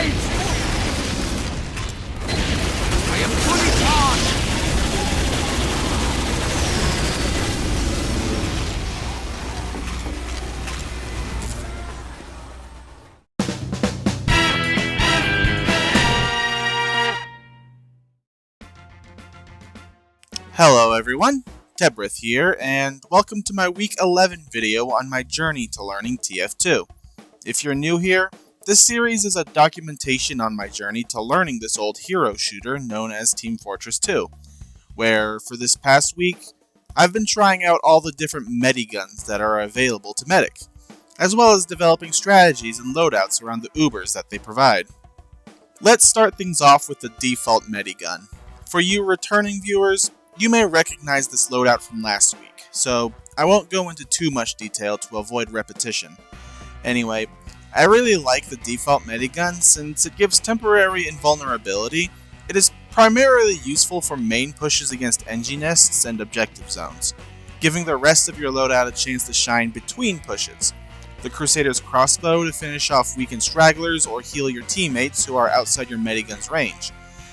I am fully charged! Hello everyone, Tebrith here, and welcome to my Week 11 video on my journey to learning TF2. If you're new here, this series is a documentation on my journey to learning this old hero shooter known as Team Fortress 2, where for this past week, I've been trying out all the different mediguns that are available to medic, as well as developing strategies and loadouts around the Ubers that they provide. Let's start things off with the default medigun. For you returning viewers, you may recognize this loadout from last week, so I won't go into too much detail to avoid repetition. Anyway, I really like the default medigun since it gives temporary invulnerability. It is primarily useful for main pushes against NG nests and objective zones, giving the rest of your loadout a chance to shine between pushes. The Crusader's crossbow to finish off weakened stragglers or heal your teammates who are outside your medigun's range,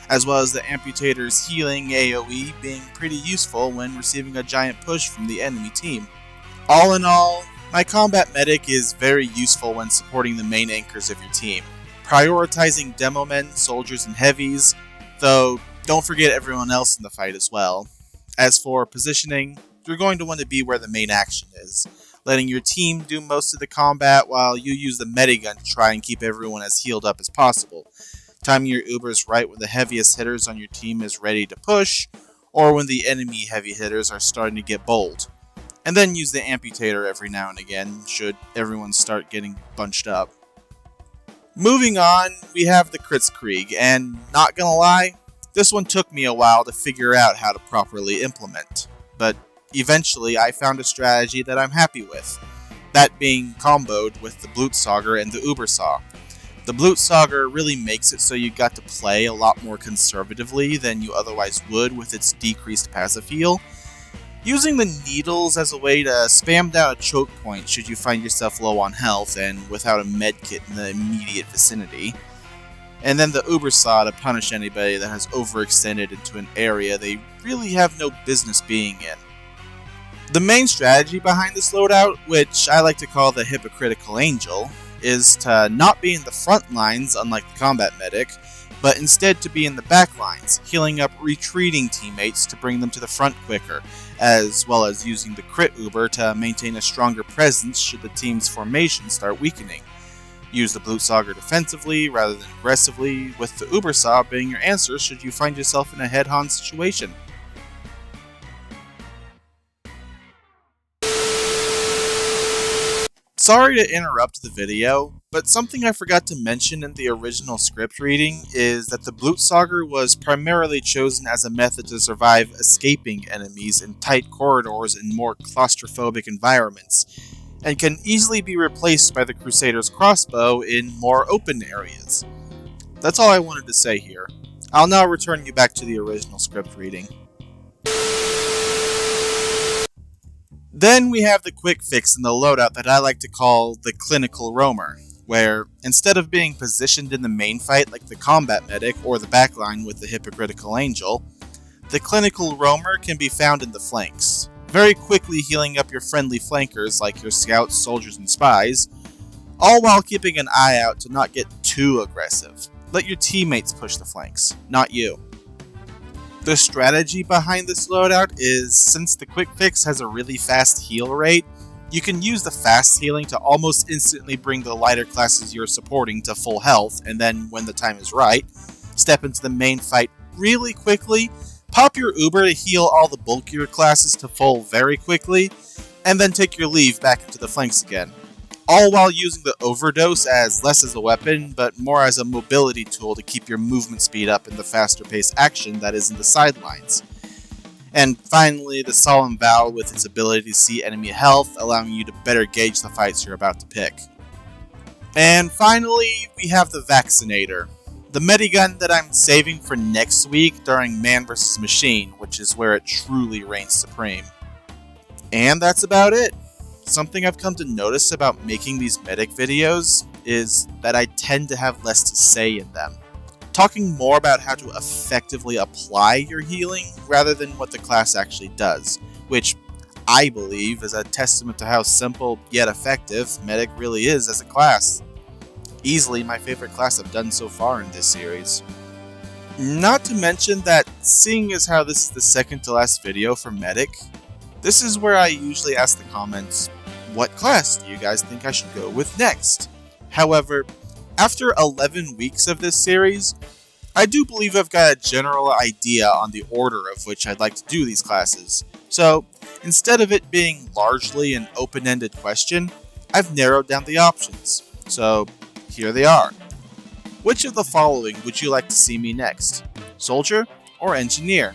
as well as the Amputator's healing AoE being pretty useful when receiving a giant push from the enemy team. All in all, my combat medic is very useful when supporting the main anchors of your team, prioritizing demo men, soldiers, and heavies, though don't forget everyone else in the fight as well. As for positioning, you're going to want to be where the main action is, letting your team do most of the combat while you use the medigun to try and keep everyone as healed up as possible, timing your Ubers right when the heaviest hitters on your team is ready to push, or when the enemy heavy hitters are starting to get bold. And then use the Amputator every now and again, should everyone start getting bunched up. Moving on, we have the Kritzkrieg, and not gonna lie, this one took me a while to figure out how to properly implement. But eventually I found a strategy that I'm happy with, that being comboed with the Blutsauger and the Ubersaw. The Blutsauger really makes it so you got to play a lot more conservatively than you otherwise would with its decreased passive heal, using the needles as a way to spam down a choke point should you find yourself low on health and without a medkit in the immediate vicinity, and then the Ubersaw to punish anybody that has overextended into an area they really have no business being in. The main strategy behind this loadout, which I like to call the Hypocritical Angel, is to not be in the front lines, unlike the combat medic, but instead to be in the back lines, healing up retreating teammates to bring them to the front quicker, as well as using the crit Uber to maintain a stronger presence should the team's formation start weakening. Use the Blutsauger defensively rather than aggressively, with the Ubersaw being your answer should you find yourself in a head-on situation. Sorry to interrupt the video, but something I forgot to mention in the original script reading is that the Blutsauger was primarily chosen as a method to survive escaping enemies in tight corridors and more claustrophobic environments, and can easily be replaced by the Crusader's crossbow in more open areas. That's all I wanted to say here. I'll now return you back to the original script reading. Then we have the quick fix in the loadout that I like to call the Clinical Roamer, where instead of being positioned in the main fight like the combat medic or the backline with the Hypocritical Angel, the Clinical Roamer can be found in the flanks, very quickly healing up your friendly flankers like your scouts, soldiers, and spies, all while keeping an eye out to not get too aggressive. Let your teammates push the flanks, not you. The strategy behind this loadout is, since the quick fix has a really fast heal rate, you can use the fast healing to almost instantly bring the lighter classes you're supporting to full health, and then, when the time is right, step into the main fight really quickly, pop your Uber to heal all the bulkier classes to full very quickly, and then take your leave back into the flanks again. All while using the Overdose as less as a weapon, but more as a mobility tool to keep your movement speed up in the faster paced action that is in the sidelines. And finally, the Solemn Vow with its ability to see enemy health, allowing you to better gauge the fights you're about to pick. And finally, we have the Vaccinator, the medigun that I'm saving for next week during Man vs. Machine, which is where it truly reigns supreme. And that's about it. Something I've come to notice about making these medic videos is that I tend to have less to say in them, talking more about how to effectively apply your healing rather than what the class actually does, which I believe is a testament to how simple yet effective Medic really is as a class. Easily my favorite class I've done so far in this series. Not to mention that, seeing as how this is the second to last video for Medic, this is where I usually ask the comments, what class do you guys think I should go with next? However, after 11 weeks of this series, I do believe I've got a general idea on the order of which I'd like to do these classes. So, instead of it being largely an open-ended question, I've narrowed down the options. So, here they are. Which of the following would you like to see me next? Soldier or Engineer?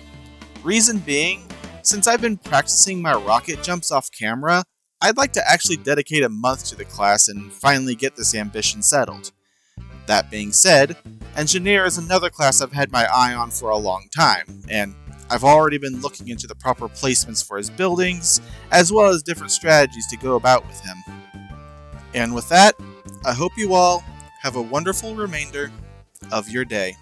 Reason being, since I've been practicing my rocket jumps off camera, I'd like to actually dedicate a month to the class and finally get this ambition settled. That being said, Engineer is another class I've had my eye on for a long time, and I've already been looking into the proper placements for his buildings, as well as different strategies to go about with him. And with that, I hope you all have a wonderful remainder of your day.